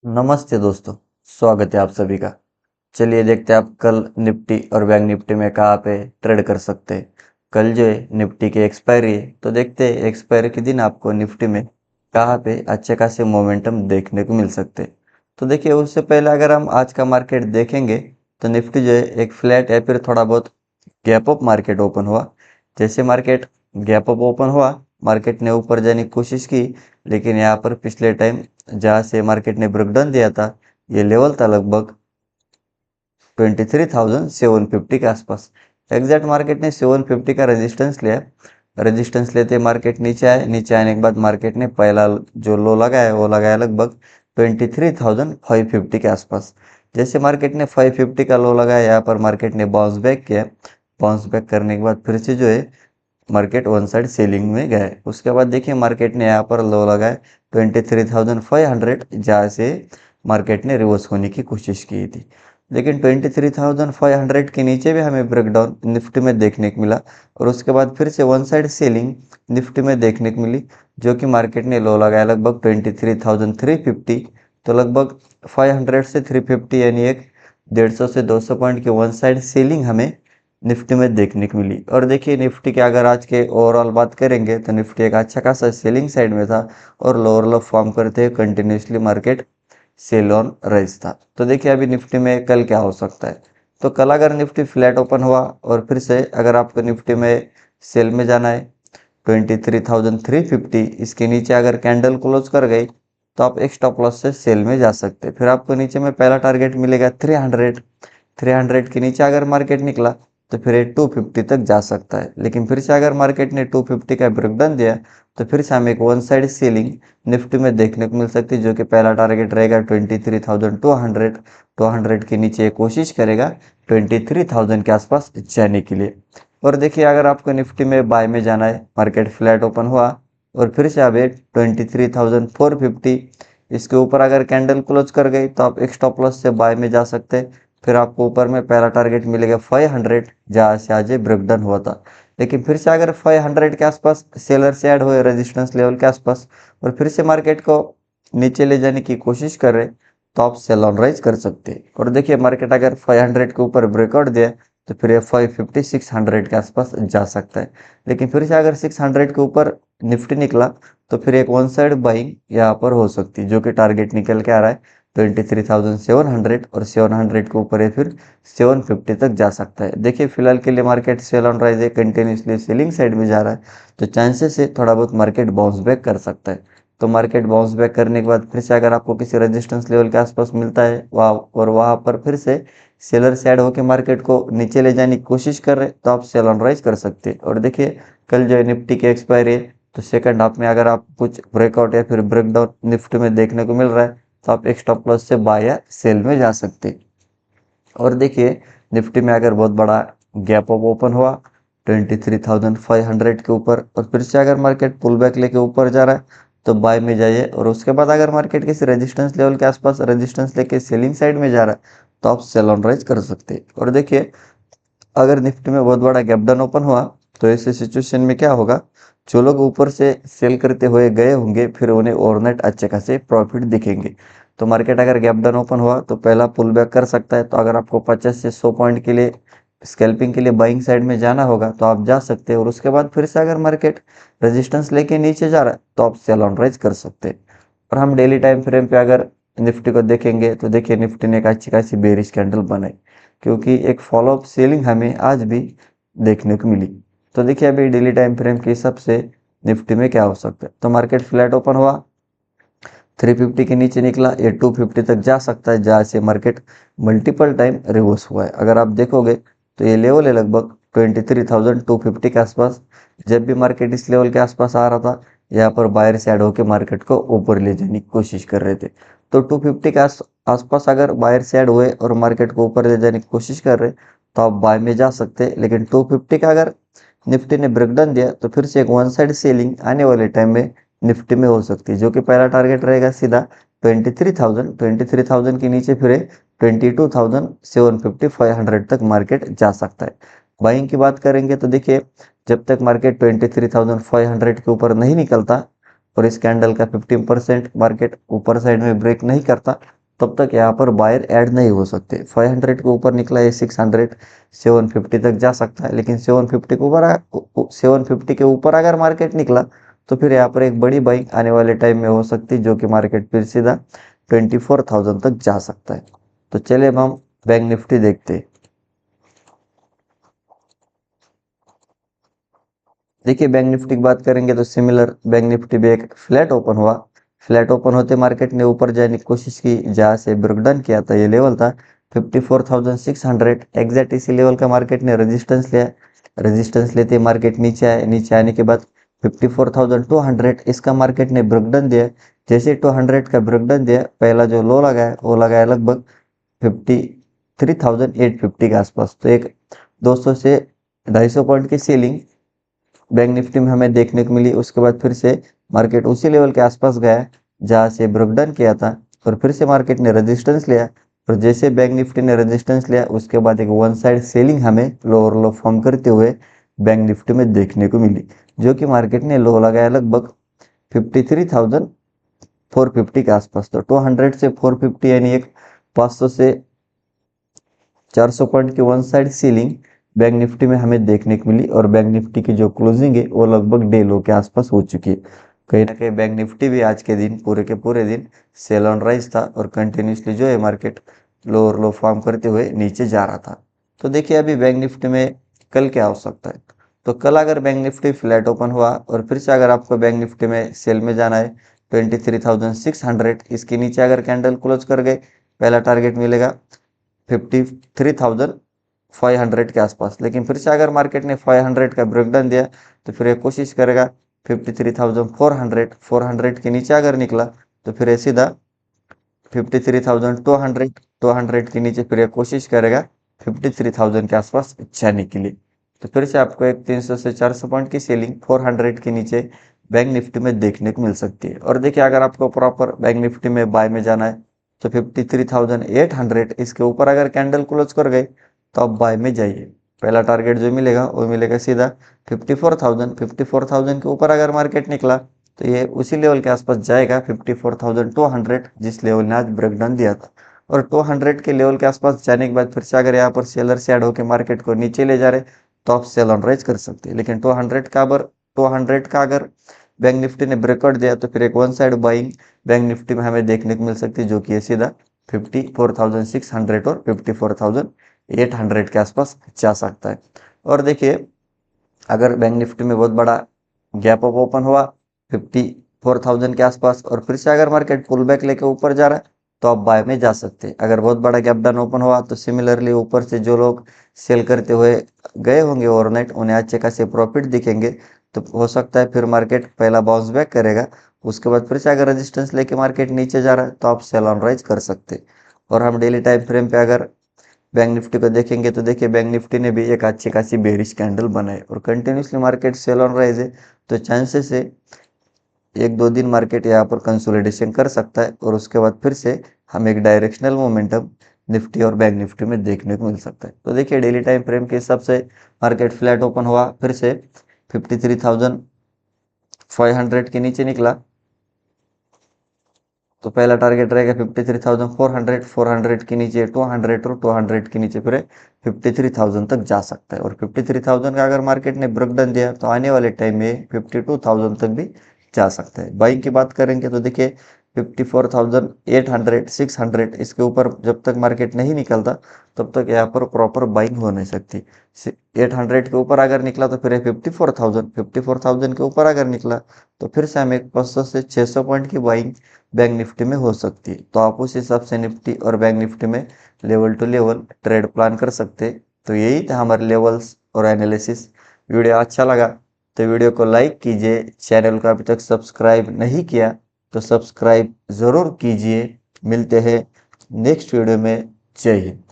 नमस्ते दोस्तों। स्वागत है आप सभी का। चलिए देखते हैं आप कल निफ्टी और बैंक निफ्टी में कहाँ पे ट्रेड कर सकते हैं। कल जो है निफ्टी की एक्सपायरी है, तो देखते हैं एक्सपायरी के दिन आपको निफ्टी में कहाँ पे अच्छे खासे मोमेंटम देखने को मिल सकते हैं। तो देखिए उससे पहले अगर हम आज का मार्केट देखेंगे तो निफ्टी जो है एक फ्लैट या फिर थोड़ा बहुत गैप अप मार्केट ओपन हुआ। जैसे मार्केट गैप अप ओपन हुआ, मार्केट ने ऊपर जाने की कोशिश की, लेकिन यहाँ पर पिछले टाइम जहाँ से मार्केट ने ब्रेकडाउन दिया था, ये लेवल था लगभग 23,750 के आसपास। एग्जैक्ट मार्केट ने 750 का रेजिस्टेंस लिया। रेजिस्टेंस लेते मार्केट नीचे आए, नीचे आने के बाद मार्केट ने पहला जो लो लगाया वो लगाया लगभग 23,550 के आसपास। जैसे मार्केट ने 550 का लो लगाया, यहाँ पर मार्केट ने बाउंस बैक किया। बाउंस बैक करने के बाद फिर से जो है मार्केट वन साइड सेलिंग में गए। उसके बाद देखिए मार्केट ने यहाँ पर लो लगाए 23,500, जहाँ से मार्केट ने रिवर्स होने की कोशिश की थी। लेकिन 23,500 के नीचे भी हमें ब्रेकडाउन निफ्टी में देखने को मिला, और उसके बाद फिर से वन साइड सेलिंग निफ्टी में देखने को मिली, जो कि मार्केट ने लो लगाया लगभग 23,350। तो लगभग 500 से 350 यानी एक 150 से 200 पॉइंट की वन साइड सेलिंग हमें निफ्टी में देखने को मिली। और देखिए निफ्टी के अगर आज के ओवरऑल बात करेंगे तो निफ्टी एक अच्छा खासा सेलिंग साइड में था, और लोअर लो फॉर्म करते हुए continuously market sell on rise था। तो देखिए अभी निफ्टी में कल क्या हो सकता है। तो कल अगर निफ्टी फ्लैट ओपन हुआ और फिर से अगर आपको निफ्टी में सेल में जाना है 23,350, इसके नीचे अगर कैंडल क्लोज कर गई तो आप एक स्टॉप लॉस से सेल में जा सकते हैं। फिर आपको नीचे में पहला टारगेट मिलेगा 300। 300 के नीचे अगर मार्केट निकला तो फिर ये 250 तक जा सकता है। लेकिन फिर से अगर मार्केट ने 250 का ब्रेकडाउन दिया तो फिर से हमें एक वन साइड सीलिंग निफ्टी में देखने को मिल सकती है, जो कि पहला टारगेट रहेगा 23,200। 200 के नीचे कोशिश करेगा 23,000 के आसपास जाने के लिए। और देखिए अगर आपको निफ्टी में बाय में जाना है, मार्केट फ्लैट ओपन हुआ और फिर से अब 23,450, इसके ऊपर अगर कैंडल क्लोज कर गई तो आप एक स्टॉप लॉस से बाय में जा सकते हैं। फिर आपको ऊपर में पहला टारगेट मिलेगा 500, जहाँ से आज ब्रेकडाउन हुआ था। लेकिन फिर से अगर 500 के आसपास सेलर से ऐड हुए रेजिस्टेंस लेवल के आसपास और फिर से मार्केट को नीचे ले जाने की कोशिश कर रहे, तो आप सेल ऑन राइज कर सकते हैं। और देखिए मार्केट अगर 500 के ऊपर ब्रेकआउट दे तो फिर ये 550 600 के आसपास जा सकता है। लेकिन फिर से अगर 600 के ऊपर निफ्टी निकला तो फिर एक वन साइड बाइंग यहाँ पर हो सकती है, जो कि टारगेट निकल के आ रहा है 23,700, और 700 के ऊपर है फिर 750 तक जा सकता है। देखिए फिलहाल के लिए मार्केट सेल ऑन राइज है, कंटिन्यूसली सेलिंग साइड में जा रहा है, तो चांसेस है थोड़ा बहुत मार्केट बाउंस बैक कर सकता है। तो मार्केट बाउंस बैक करने के बाद फिर से अगर आपको किसी रेजिस्टेंस लेवल के आसपास मिलता है वहाँ और वहाँ पर फिर से सेलर साइड होकर मार्केट को नीचे ले जाने की कोशिश कर रहे, तो आप सेल ऑन राइज कर सकते हैं। और देखिए कल जो है निफ्टी की एक्सपायरी है, तो सेकंड हाफ में अगर आप कुछ ब्रेकआउट या फिर ब्रेकडाउन निफ्टी में देखने को मिल रहा है तो आप एक स्टॉप लॉस से बाय या सेल में जा सकते हैं। और देखिए निफ्टी में अगर बहुत बड़ा गैप अप ओपन हुआ 23,500 के ऊपर और फिर से अगर मार्केट पुल बैक लेके ऊपर जा रहा है तो बाय में जाइए। और उसके बाद अगर मार्केट किसी रेजिस्टेंस लेवल के आसपास रेजिस्टेंस लेके सेलिंग साइड में जा रहा है तो आप सेल ऑन राइज कर सकते हैं। और देखिए अगर निफ्टी में बहुत बड़ा गैप डाउन ओपन हुआ तो ऐसे सिचुएशन में क्या होगा, जो लोग ऊपर से सेल करते हुए गए होंगे फिर उन्हें ओवरनाइट अच्छे खासे प्रॉफिट दिखेंगे। तो मार्केट अगर गैप डाउन ओपन हुआ तो पहला पुल बैक कर सकता है। तो अगर आपको 50 से 100 पॉइंट के लिए स्कैल्पिंग के लिए बाइंग साइड में जाना होगा तो आप जा सकते हैं। और उसके बाद फिर से अगर मार्केट रेजिस्टेंस लेके नीचे जा रहा है तो आप सेल ऑन राइज कर सकते हैं। और हम डेली टाइम फ्रेम पे अगर निफ्टी को देखेंगे तो देखिए निफ्टी ने एक अच्छी खासी बेरिश कैंडल बनाई, क्योंकि एक फॉलो अप सेलिंग हमें आज भी देखने को मिली। तो देखिए अभी डेली टाइम फ्रेम के हिसाब से निफ्टी में क्या हो सकता है। तो मार्केट फ्लैट ओपन हुआ, 350 के नीचे निकला, ये 250 तक जा सकता है, जहाँ से मार्केट मल्टीपल टाइम रिवर्स हुआ है। अगर आप देखोगे तो ये लेवल है लगभग 23,250 के आसपास। जब भी मार्केट इस लेवल के आसपास आ रहा था, यहाँ पर बायर से ऐड होकर मार्केट को ऊपर ले जाने की कोशिश कर रहे थे। तो 250 के आसपास अगर बायर से ऐड हुए और मार्केट को ऊपर ले जाने की कोशिश कर रहे तो आप बाय में जा सकते हैं। लेकिन 250 का अगर निफ्टी ने ब्रेकडाउन दिया तो फिर से एक वन साइड सेलिंग आने वाले टाइम में निफ्टी में हो सकती है, जो कि पहला टारगेट रहेगा सीधा 23,000। 23,000 के नीचे फिर 22,750 500 तक मार्केट जा सकता है। बाइंग की बात करेंगे तो देखिए जब तक मार्केट 23,500 के ऊपर नहीं निकलता और इस कैंडल का 15% मार्केट ऊपर साइड में ब्रेक नहीं करता, तब तक यहाँ पर बायर ऐड नहीं हो सकते। 500 के ऊपर निकला है 600 750 तक जा सकता है, लेकिन 750 के ऊपर अगर मार्केट निकला तो फिर यहाँ पर एक बड़ी बाइंग आने वाले टाइम में हो सकती है, जो कि मार्केट फिर सीधा 24,000 तक जा सकता है। तो चलिए अब हम बैंक निफ्टी देखते हैं। देखिए बैंक निफ्टी की बात करेंगे तो सिमिलर बैंक निफ्टी भी एक फ्लैट ओपन हुआ। फ्लैट ओपन होते मार्केट ने ऊपर जाने की कोशिश की, जहां से ब्रेकडाउन किया था। ये लेवल था 54,600। एग्जैक्ट इसी लेवल का मार्केट ने रेजिस्टेंस लिया। रेजिस्टेंस लेते मार्केट नीचे आए, नीचे आने के बाद 54,200 इसका मार्केट ने ब्रेकडाउन दिया। जैसे 200 का ब्रेकडाउन दिया, पहला जो लो लगाया वो लगाया लगभग 53,850 के आसपास। तो एक 200 से 250 पॉइंट की सीलिंग बैंक निफ्टी में हमें देखने को मिली। उसके बाद फिर से मार्केट उसी लेवल के आसपास गया जहां से ब्रेकडाउन किया था, और फिर से मार्केट ने रेजिस्टेंस लिया। और जैसे बैंक निफ्टी ने रेजिस्टेंस लिया, उसके बाद एक वन साइड सेलिंग हमें लोअर लो फॉर्म करते हुए बैंक निफ्टी में देखने को मिली, जो कि मार्केट ने लो लगाया लगभग 53,450 के आसपास। तो 200 से 450 यानी एक 500 से 400 पॉइंट की one side ceiling bank Nifty में हमें देखने को मिली। और बैंक निफ्टी की जो क्लोजिंग है वो लगभग डे लो के आसपास हो चुकी है। कहीं ना कहीं बैंक निफ्टी भी आज के दिन पूरे के पूरे दिन सेल ऑन राइज था, और कंटिन्यूसली जो है मार्केट लोअर लो फॉर्म करते हुए नीचे जा रहा था। तो देखिए अभी बैंक निफ्टी में कल क्या हो सकता है। तो कल अगर बैंक निफ्टी फ्लैट ओपन हुआ और फिर से अगर आपको बैंक निफ्टी में सेल में जाना है 23,600, इसके नीचे अगर कैंडल क्लोज कर गए, पहला टारगेट मिलेगा 53,500 के आसपास। लेकिन फिर से अगर मार्केट ने 500 का ब्रेकडाउन दिया तो फिर ये कोशिश करेगा 53,400। 400 के नीचे अगर निकला तो फिर ये सीधा 53,200। 200 के नीचे फिर ये कोशिश करेगा 53,000 के आसपास जाने के लिए। तो फिर से आपको एक 300 से 400 पॉइंट की सेलिंग 400 के नीचे बैंक निफ्टी में देखने को मिल सकती है। और देखिए अगर आपको प्रॉपर बैंक निफ्टी में बाय में जाना है तो 53,800 इसके ऊपर अगर कैंडल क्लोज कर गए तो आप बाय में जाइए। पहला टारगेट जो मिलेगा वो मिलेगा सीधा 54,000। 54,000 के ऊपर अगर मार्केट निकला तो ये उसी लेवल के आसपास जाएगा 54,200, जिस लेवल ने आज ब्रेकडाउन दिया था। और 200 के लेवल के आसपास जाने के बाद फिर से अगर यहाँ पर सेलर से ऐड होकर मार्केट को नीचे ले जा रहे तो आप सेल ऑन राइज कर सकते हैं। लेकिन 200 का अगर बैंक निफ्टी ने ब्रेकआउट दिया तो फिर एक one side buying bank Nifty में हमें देखने को मिल सकती है, जो कि सीधा 54,600 और 54,800 के आसपास जा सकता है। और देखिए अगर बैंक निफ्टी में बहुत बड़ा गैप अप ओपन हुआ 54,000 के आसपास और फिर से अगर मार्केट पुल बैक लेके ऊपर जा रहा है तो आप बाय में जा सकते हैं। अगर बहुत बड़ा गैप डाउन ओपन हुआ तो सिमिलरली ऊपर से जो लोग सेल करते हुए गए होंगे ओवरनाइट, उन्हें अच्छे खासे प्रॉफिट दिखेंगे। तो हो सकता है फिर मार्केट पहला बाउंस बैक करेगा, उसके बाद फिर से अगर रेजिस्टेंस लेके मार्केट नीचे जा रहा है तो आप सेल ऑन राइज कर सकते हैं। और हम डेली टाइम फ्रेम पे अगर बैंक निफ्टी को देखेंगे तो देखिए बैंक निफ्टी ने भी एक अच्छी खासी बेरिश कैंडल बनाई और continuously market sell on rise है। तो चांसेस है एक दो दिन मार्केट यहाँ पर कंसोलिडेशन कर सकता है, और उसके बाद फिर से हम एक डायरेक्शनल मोमेंटम निफ्टी और बैंक निफ्टी में देखने को मिल सकता है। तो देखिए डेली टाइम फ्रेम के हिसाब से मार्केट फ्लैट ओपन हुआ, फिर से 53,500 के नीचे निकला तो पहला टारगेट रहेगा 53,400। 400 के नीचे 200 और 200 के नीचे फिर 53,000 तक जा सकता है। और 53,000 का अगर मार्केट ने ब्रेकडाउन दिया तो आने वाले टाइम में 52,000 तक भी जा सकता है। बाइंग की बात करेंगे तो देखिए 54,800 600 इसके ऊपर जब तक मार्केट नहीं निकलता तब तक यहाँ पर प्रॉपर बाइंग हो नहीं सकती। 800 के ऊपर अगर निकला तो फिर 54,000 के ऊपर अगर निकला तो फिर से हमें 500 से 600 पॉइंट की बाइंग बैंक निफ्टी में हो सकती है। तो आप उस हिसाब से निफ्टी और बैंक निफ्टी में level to level trade plan कर सकते हैं। तो यही था हमारे लेवल्स और एनालिसिस। वीडियो अच्छा लगा तो वीडियो को लाइक कीजिए, चैनल को अभी तक सब्सक्राइब नहीं किया तो सब्सक्राइब ज़रूर कीजिए। मिलते हैं नेक्स्ट वीडियो में। जय हिंद।